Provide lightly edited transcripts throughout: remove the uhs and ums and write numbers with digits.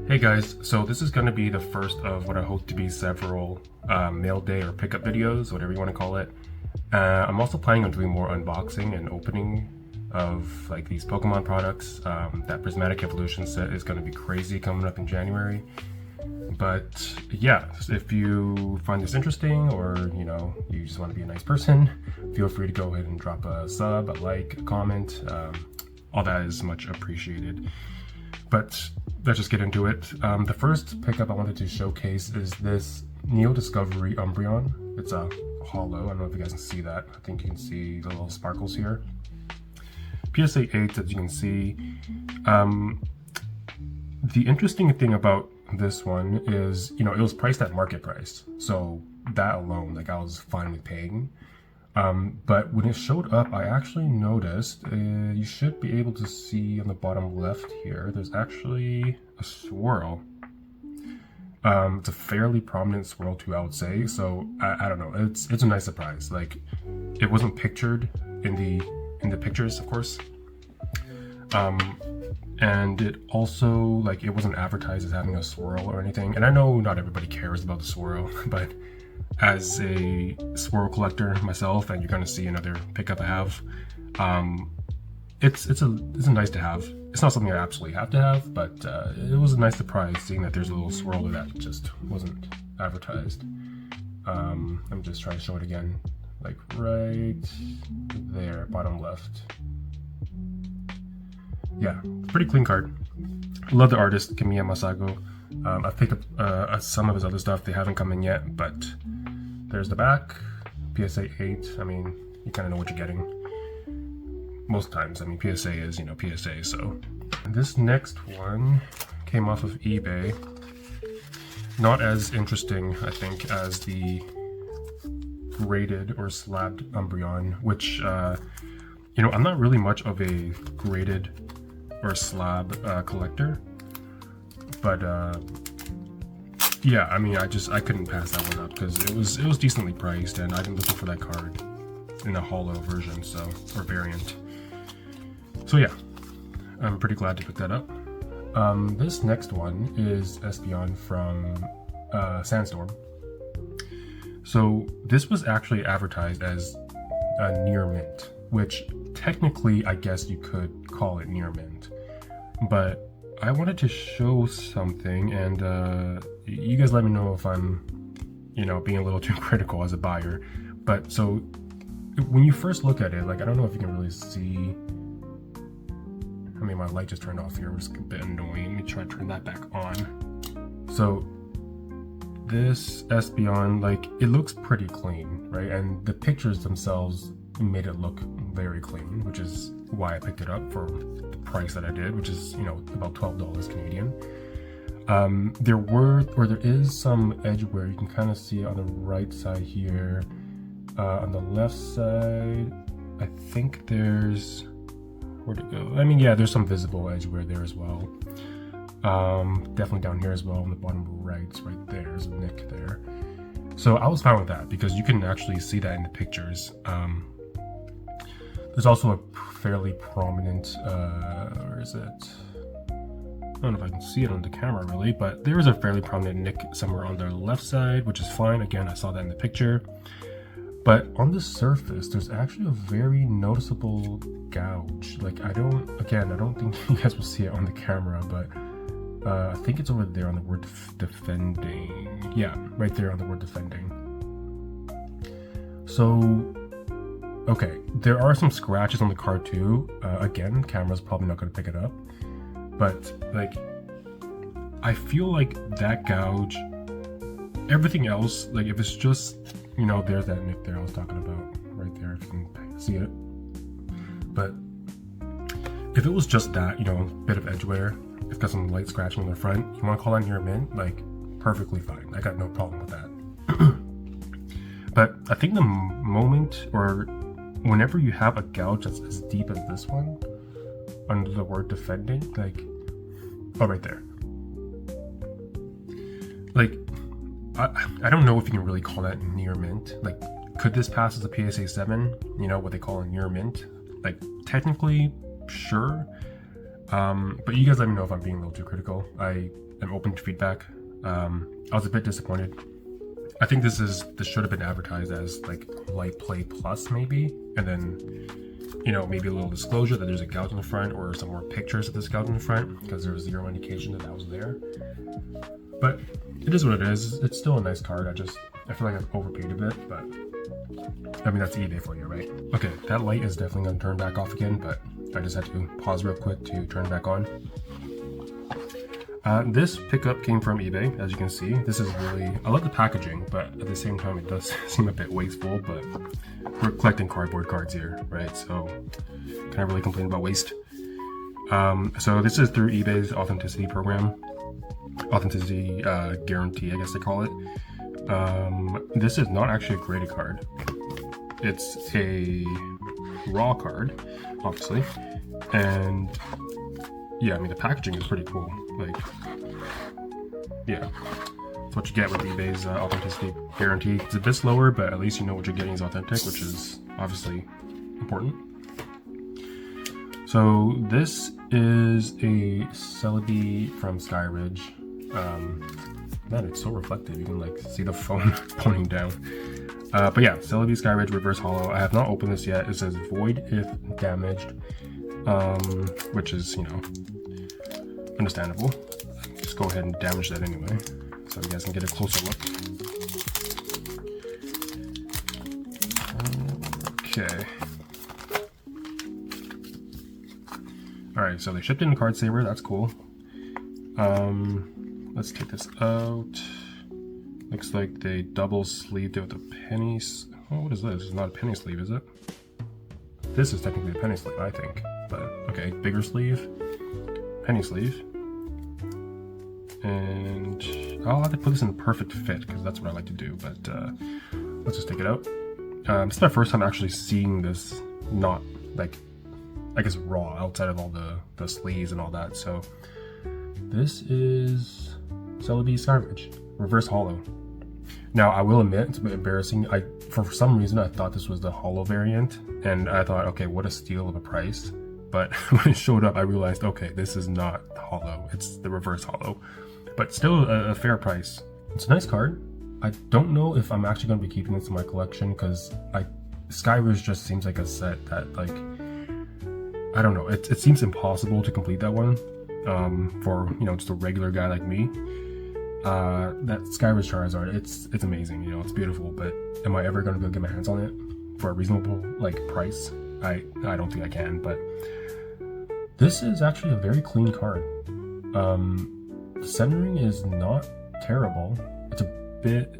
Hey guys, so this is going to be the first of what I hope to be several mail day or pickup videos, whatever you want to call it. I'm also planning on doing more unboxing and opening of like these Pokemon products. That Prismatic Evolution set is going to be crazy coming up in January. But yeah, if you find this interesting or you just want to be a nice person, feel free to go ahead and drop a sub, a like, a comment. All that is much appreciated. But let's just get into it. The first pickup I wanted to showcase is this Neo Discovery Umbreon. It's a Holo. I don't know if you guys can see that. I think you can see the little sparkles here. PSA 8, as you can see. The interesting thing about this one is, it was priced at market price. So that alone, I was fine with paying. But when it showed up, I actually noticed, you should be able to see on the bottom left here, there's actually a swirl. It's a fairly prominent swirl too, I would say. So I don't know, it's a nice surprise. Like, it wasn't pictured in the pictures, of course. And it also, it wasn't advertised as having a swirl or anything. And I know not everybody cares about the swirl, but as a swirl collector myself, and you're going to see another pickup I have, it's a nice to have. It's not something I absolutely have to have, but it was a nice surprise seeing that there's a little swirl that just wasn't advertised. I'm just trying to show it again, like right there, bottom left. Yeah, pretty clean card. Love the artist, Kamiya Masago. I've picked up some of his other stuff. They haven't come in yet, but there's the back. PSA 8. I mean, you kind of know what you're getting. Most times, I mean, PSA is, PSA, so. This next one came off of eBay. Not as interesting, I think, as the graded or slabbed Umbreon, which, I'm not really much of a graded or slab collector. But yeah, I mean, I couldn't pass that one up because it was decently priced, and I've been looking for that card in a Holo version, or variant. So yeah, I'm pretty glad to pick that up. This next one is Espeon from Sandstorm. So this was actually advertised as a near mint, which technically I guess you could call it near mint, but I wanted to show something, and you guys let me know if I'm, being a little too critical as a buyer. But so when you first look at it, I don't know if you can really see. I mean, my light just turned off here, which is a bit annoying. Let me try to turn that back on. So this Espeon, it looks pretty clean, right? And the pictures themselves made it look very clean, which is why I picked it up for the price that I did, which is about $12 Canadian. There is some edge where you can kind of see it on the right side here. On the left side, I think there's where'd it go? I mean, yeah, there's some visible edge wear there as well. Definitely down here as well on the bottom right, right there. There's a nick there. So I was fine with that because you can actually see that in the pictures. There's also a fairly prominent, where is it? I don't know if I can see it on the camera really, but there is a fairly prominent nick somewhere on the left side, which is fine. Again, I saw that in the picture. But on the surface, there's actually a very noticeable gouge. I don't think you guys will see it on the camera, but I think it's over there on the word defending. Yeah, right there on the word defending. So, okay, there are some scratches on the card too. Again, camera's probably not going to pick it up, but I feel like that gouge, everything else, if it's just, there's that nick there I was talking about right there, if you can see it. But if it was just that, a bit of edge wear, it's got some light scratching on the front, you want to call that near mint, perfectly fine. I got no problem with that. But I think the moment, or whenever you have a gouge that's as deep as this one, under the word defending, oh, right there. I don't know if you can really call that near mint. Could this pass as a PSA 7? What they call a near mint? Technically, sure. But you guys let me know if I'm being a little too critical. I am open to feedback. I was a bit disappointed. I think this should have been advertised as like Light Play Plus maybe, and then, you know, maybe a little disclosure that there's a gouge in the front or some more pictures of this gouge in the front, because there was zero indication that that was there. But it is what it is. It's still a nice card. I feel like I've overpaid a bit, but I mean, that's eBay for you, right? Okay, that light is definitely gonna turn back off again, but I just had to pause real quick to turn it back on. This pickup came from eBay, as you can see. This is really, I love the packaging, but at the same time it does seem a bit wasteful, but we're collecting cardboard cards here, right? So can't really complain about waste. So this is through eBay's authenticity program. Authenticity guarantee, I guess they call it. This is not actually a graded card. It's a raw card, obviously. And yeah, I mean, the packaging is pretty cool. Like, yeah, that's what you get with eBay's authenticity guarantee. It's a bit slower, but at least you know what you're getting is authentic, which is obviously important. So this is a Celebi from Skyridge. Man, it's so reflective. You can like see the phone pointing down. But yeah, Celebi Skyridge reverse holo. I have not opened this yet. It says void if damaged, which is, you know, understandable. Just go ahead and damage that anyway, so you guys can get a closer look. Okay. Alright, so they shipped in a card saver, that's cool. Let's take this out. Looks like they double sleeved it with a penny. Oh, what is this? It's not a penny sleeve, is it? This is technically a penny sleeve, I think. But okay, bigger sleeve, penny sleeve. And I'll have to put this in a perfect fit because that's what I like to do. But let's just take it out. This is my first time actually seeing this, not like, I guess, raw, outside of all the sleeves and all that. So this is Celebi Skyridge reverse holo. Now I will admit it's a bit embarrassing. For some reason I thought this was the holo variant, and I thought, okay, what a steal of a price. But when it showed up, I realized, okay, this is not holo, it's the reverse holo. But still a fair price. It's a nice card. I don't know if I'm actually going to be keeping this in my collection, because Skyridge just seems like a set that, like, I don't know, it seems impossible to complete that one for, you know, just a regular guy like me. That Skyridge Charizard, it's amazing, you know, it's beautiful, but am I ever going to be able to get my hands on it for a reasonable, like, price? I don't think I can, but this is actually a very clean card. The centering is not terrible. It's a bit,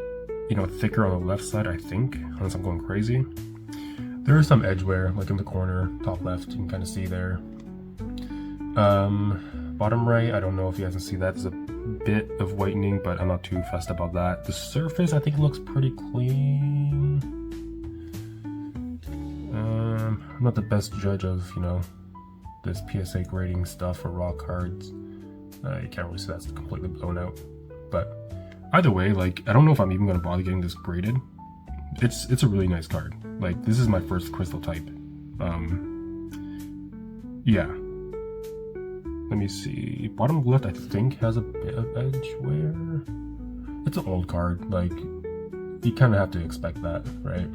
you know, thicker on the left side, I think, unless I'm going crazy. There is some edge wear, like in the corner, top left, you can kind of see there. Bottom right, I don't know if you guys can see that. There's a bit of whitening, but I'm not too fussed about that. The surface, I think, looks pretty clean. I'm not the best judge of, you know, this PSA grading stuff for raw cards. You can't really see that's completely blown out. But either way, like, I don't know if I'm even going to bother getting this graded. It's a really nice card. Like, this is my first crystal type. Yeah. Let me see. Bottom left, I think, has a bit of edge wear. It's an old card. Like, you kind of have to expect that, right?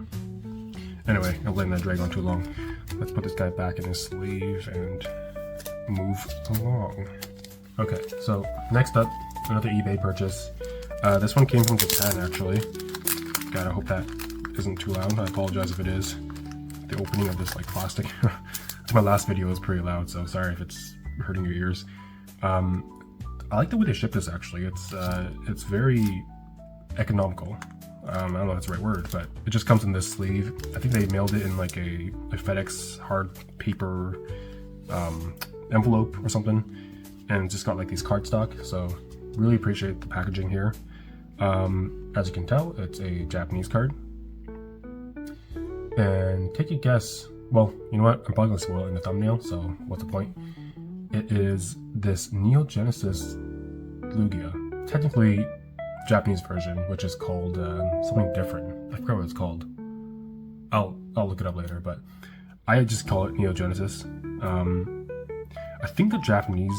Anyway, I'm letting that drag on too long. Let's put this guy back in his sleeve and move along. Okay, so next up, another eBay purchase. This one came from Japan, actually. God, I hope that isn't too loud. I apologize if it is. The opening of this, like, plastic. My last video was pretty loud, so sorry if it's hurting your ears. I like the way they ship this, actually. It's very economical. I don't know if that's the right word, but it just comes in this sleeve. I think they mailed it in like a FedEx hard paper envelope or something, and it's just got like these cardstock. So really appreciate the packaging here. As you can tell, it's a Japanese card. And take a guess. Well, you know what? I'm probably gonna spoil it in the thumbnail, so what's the point? It is this Neo Genesis Lugia. Technically Japanese version, which is called something different. I forgot what it's called. I'll look it up later, but I just call it Neo Genesis. I think the Japanese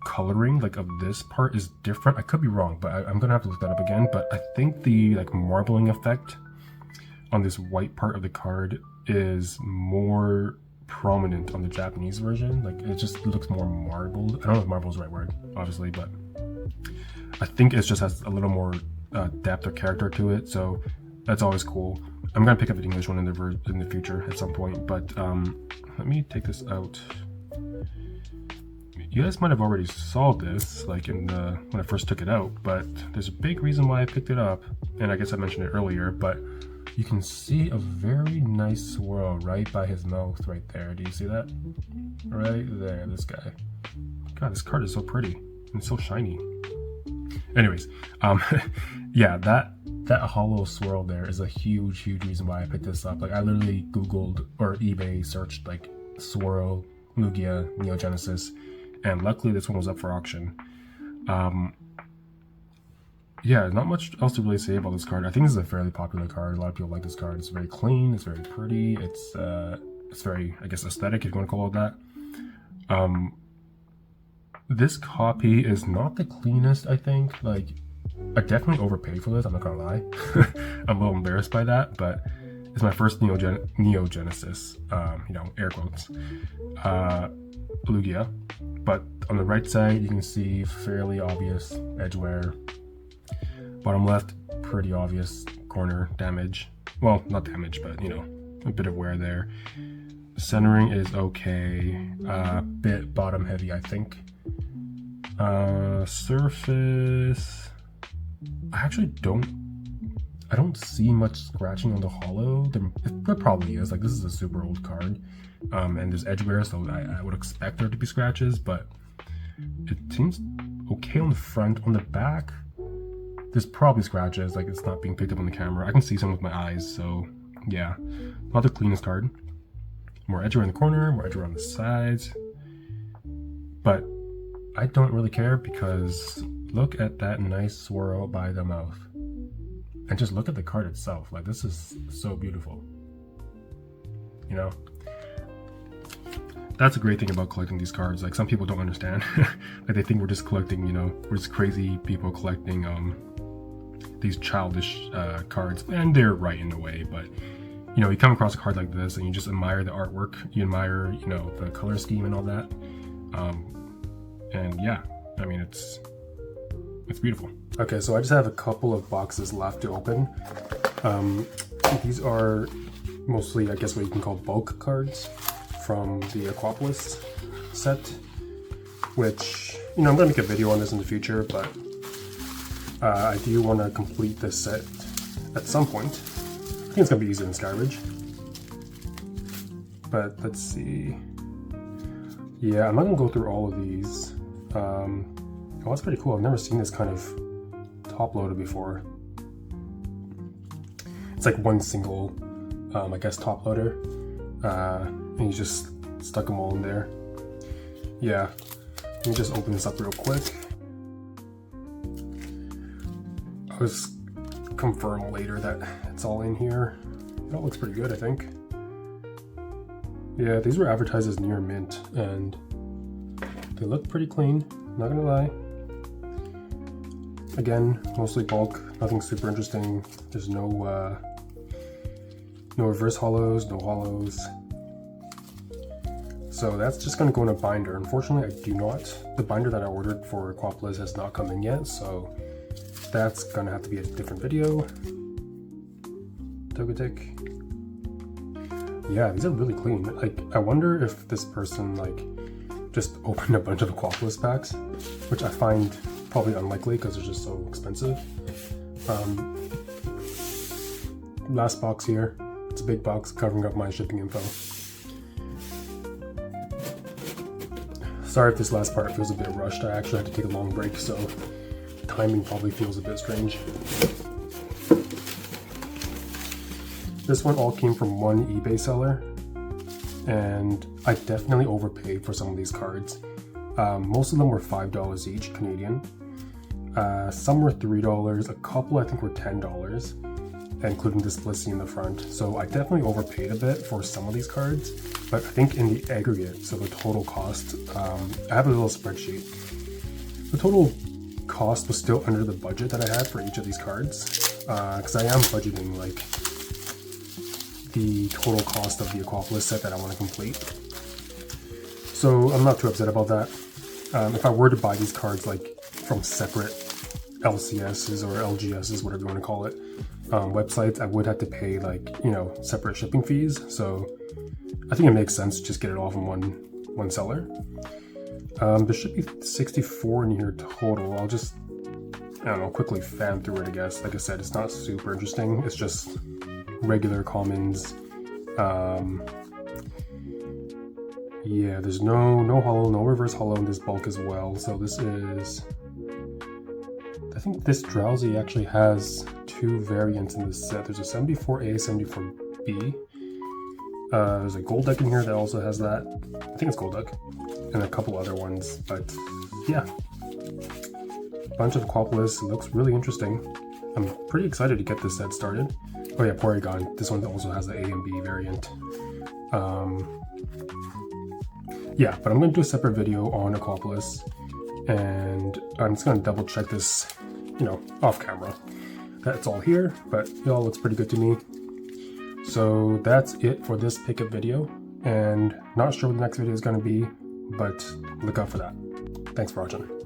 coloring like of this part is different. I could be wrong, but I'm gonna have to look that up again. But I think the like marbling effect on this white part of the card is more prominent on the Japanese version. Like it just looks more marbled. I don't know if marble is the right word, obviously, but I think it just has a little more depth or character to it. So that's always cool. I'm gonna pick up an English one in the future at some point. But let me take this out. You guys might have already saw this, like when I first took it out, but there's a big reason why I picked it up, and I guess I mentioned it earlier, but you can see a very nice swirl right by his mouth right there. Do you see that? Right there, this guy. God, this card is so pretty and so shiny. Anyways, yeah, that Holo swirl there is a huge reason why I picked this up. Like I literally Googled or eBay searched like swirl, Lugia, Neo Genesis, and luckily this one was up for auction. Yeah, not much else to really say about this card. I think this is a fairly popular card. A lot of people like this card. It's very clean, it's very pretty, it's very, I guess, aesthetic, if you want to call it that. This copy is not the cleanest, I think. Like, I definitely overpaid for this, I'm not gonna lie. I'm a little embarrassed by that, but it's my first Neo Genesis, you know, air quotes, Lugia. But on the right side, you can see fairly obvious edge wear. Bottom left, pretty obvious corner damage. Well, not damage, but you know, a bit of wear there. Centering is okay. Bit bottom heavy, I think. Surface, I actually don't see much scratching on the Holo. There probably is. Like, this is a super old card, and there's edge wear, so I would expect there to be scratches, but it seems okay on the front. On the back, there's probably scratches, like it's not being picked up on the camera. I can see some with my eyes, so yeah, not the cleanest card. More edge wear in the corner, more edge wear on the sides, but I don't really care because look at that nice swirl by the mouth. And just look at the card itself. Like, this is so beautiful. You know? That's a great thing about collecting these cards. Like, some people don't understand. Like, they think we're just collecting, you know, we're just crazy people collecting these childish cards. And they're right in a way, but you know, you come across a card like this and you just admire the artwork. You admire, you know, the color scheme and all that. And yeah, I mean, it's beautiful. Okay, so I just have a couple of boxes left to open. These are mostly, I guess, what you can call bulk cards from the Aquapolis set, which, you know, I'm going to make a video on this in the future, but I do want to complete this set at some point. I think it's going to be easier than Skyridge. But let's see. Yeah, I'm not going to go through all of these. Oh, that's pretty cool. I've never seen this kind of top loader before. It's like one single, I guess, top loader. And you just stuck them all in there. Yeah, let me just open this up real quick. I'll just confirm later that it's all in here. It all looks pretty good, I think. Yeah, these were advertised as near mint, and they look pretty clean, not gonna lie. Again, mostly bulk, nothing super interesting. There's no reverse holos, no holos. So that's just gonna go in a binder. Unfortunately, I do not. The binder that I ordered for Aquapolis has not come in yet, so that's gonna have to be a different video. Togetic. Yeah, these are really clean. Like, I wonder if this person like just opened a bunch of Aquapolis packs, which I find probably unlikely because they're just so expensive. Last box here. It's a big box covering up my shipping info. Sorry if this last part feels a bit rushed. I actually had to take a long break, so timing probably feels a bit strange. This one all came from one eBay seller, and I definitely overpaid for some of these cards. Most of them were $5 each, Canadian. Some were $3, a couple I think were $10. including this Blissey in the front. So I definitely overpaid a bit for some of these cards, but I think in the aggregate, so the total cost, I have a little spreadsheet. The total cost was still under the budget that I had for each of these cards, because I am budgeting like the total cost of the Aquapolis set that I want to complete. So I'm not too upset about that. If I were to buy these cards like from separate LCSs or LGSs, whatever you want to call it, websites, I would have to pay like, you know, separate shipping fees. So I think it makes sense to just get it all from one seller. There should be 64 in here total. I'll just, I don't know, quickly fan through it, I guess. Like I said, it's not super interesting. It's just regular commons. Yeah, there's no holo, no reverse holo in this bulk as well. So this is, I think this Drowsy actually has two variants in this set. There's a 74A, 74B. There's a gold deck in here that also has that. I think it's gold deck. And a couple other ones, but yeah. Bunch of Aquapolis, looks really interesting. I'm pretty excited to get this set started. Oh yeah, Porygon. This one also has the A and B variant. Yeah, but I'm going to do a separate video on Aquapolis, and I'm just going to double check this, you know, off camera. That's all here, but it all looks pretty good to me. So that's it for this pickup video, and not sure what the next video is going to be, but look out for that. Thanks for watching.